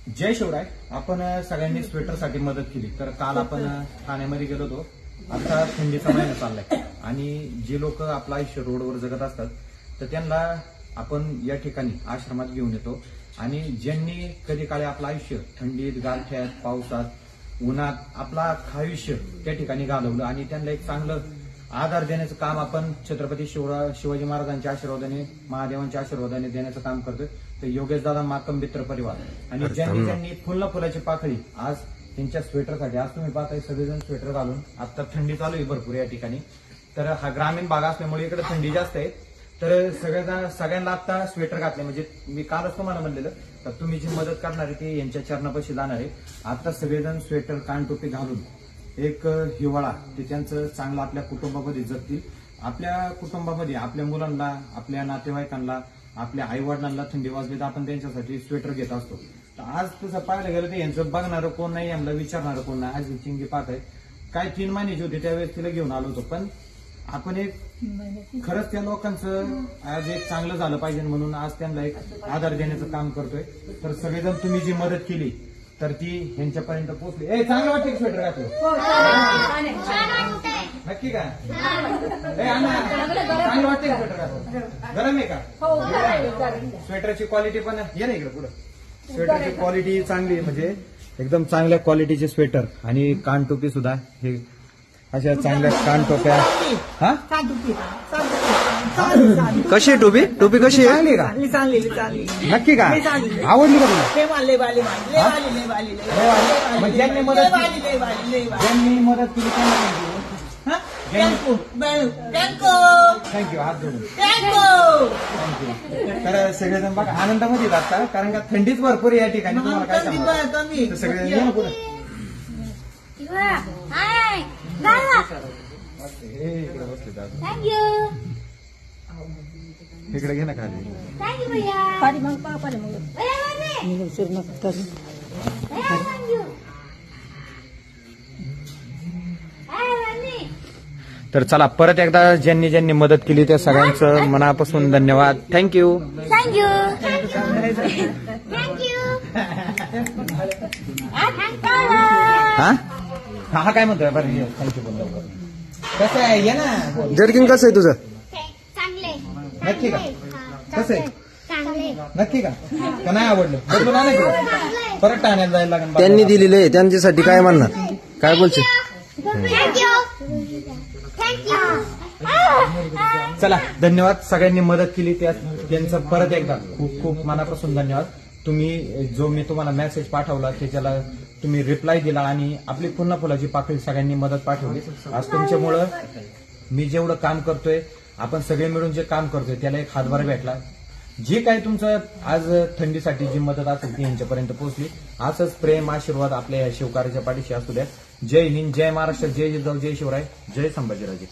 जय शिवराय. आपण सगळ्यांनी स्वेटरसाठी मदत केली. तर काल आपण ठाण्यामध्ये गेलो होतो. आता थंडीचा महिना चाललाय आणि जे लोक आपलं आयुष्य रोडवर जगत असतात तर त्यांना आपण या ठिकाणी आश्रमात घेऊन येतो आणि ज्यांनी कधी काळी आपलं आयुष्य थंडीत, गारठ्यात, पावसात, उन्हात आपला आयुष्य त्या ठिकाणी घालवलं आणि त्यांना एक चांगलं आधार देण्याचं काम आपण छत्रपती शिवाजी महाराजांच्या आशीर्वादाने, महादेवांच्या आशीर्वादाने देण्याचं काम करतोय. तर योगेश दादा माकम मित्र परिवार आणि ज्यांनी फुलाची पाकळी आज त्यांच्या स्वेटरसाठी, आज तुम्ही पाहताय सगळेजण स्वेटर घालून, आता थंडी चालू आहे भरपूर या ठिकाणी. तर हा ग्रामीण भाग असल्यामुळे इकडे थंडी जास्त आहे. तर सगळ्यांना आता स्वेटर घातले. म्हणजे मी कालच तुम्हाला म्हणलेलं तर तुम्ही जी मदत करणार आहे ती यांच्या चरणापाशी जाणार आहे. आता सगळेजण स्वेटर, कानटोपी घालून एक हिवाळा ते त्यांचं चांगलं आपल्या कुटुंबामध्ये जगतील. आपल्या कुटुंबामध्ये आपल्या मुलांना, आपल्या नातेवाईकांना, आपल्या आई वडिलांना थंडी वाजली तर आपण त्यांच्यासाठी स्वेटर घेत असतो. तर आज तसं पाहायला गेलं तर यांचं बघणारं कोण नाही, यांना विचारणारं कोण नाही. आज ही चिंगी पाहत आहे. काय 3 महिन्याची होती त्यावेळेस तिला घेऊन आलो होतो. पण आपण एक खरंच त्या लोकांचं आज एक चांगलं झालं पाहिजे म्हणून आज त्यांना एक आधार देण्याचं काम करतोय. तर सगळेजण तुम्ही जी मदत केली तर ती यांच्यापर्यंत पोहोचली. चांगलं वाटतं की स्वेटर घातलं? नक्की का? चांगलं वाटतं की स्वेटर घातलं? गरम आहे का? स्वेटरची क्वालिटी पण ये ना इकडे पुढे. स्वेटरची क्वालिटी चांगली, म्हणजे एकदम चांगल्या क्वालिटीचे स्वेटर आणि कानटोपी सुद्धा हे अशा चांगल्या कानटोप्या. हा, कशी टोपी? टोपी कशी आहे? चांगली का? नक्की का? आवडली का तुला? ज्यांनी मदत केली थँक्यू. हात जोडून थँक्यू. तर सगळेजण बघा आनंदामध्ये जातात, कारण का थंडीच भरपूर या ठिकाणी. तुम्हाला काय सांगू, सगळेजण ये ना पुढे. इकडे बसले इकडे घे ना खाली. तर चला, परत एकदा ज्यांनी मदत केली त्या सगळ्यांचं मनापासून धन्यवाद. थँक्यू. हा काय म्हणतोय? बरं, थँक्यू. कसं आहे? ये ना. जर्किन कसं आहे तुझं? नक्की का? कसं आहे? नक्की का? का नाही आवडलं? बदलून आणायचं, परत ठाण्यात जायला लागेल. त्यांनी दिलेलं आहे, त्यांच्यासाठी काय म्हणणार? काय बोलशील? चला, धन्यवाद. सगळ्यांनी मदत केली त्यांचं परत एकदा खूप खूप मनापासून धन्यवाद. तुम्ही जो मी तुम्हाला मेसेज पाठवला त्याच्याला तुम्ही रिप्लाय दिला आणि आपली पुन्हा फुलाची पाकळी सगळ्यांनी मदत पाठवली. आज तुमच्यामुळं मी जेवढं काम करतोय, आपण सगळे मिळून जे काम करतोय त्याला एक हातभार भेटला. जे काही तुमचं आज थंडीसाठी जी मदत असेल ती यांच्यापर्यंत पोहोचली. असंच प्रेम, आशीर्वाद आपल्या शिवकार्याच्या पाठीशी असू द्या. जय हिंद, जय महाराष्ट्र, जय जिजाऊ, जय शिवराय, जय संभाजीराजे.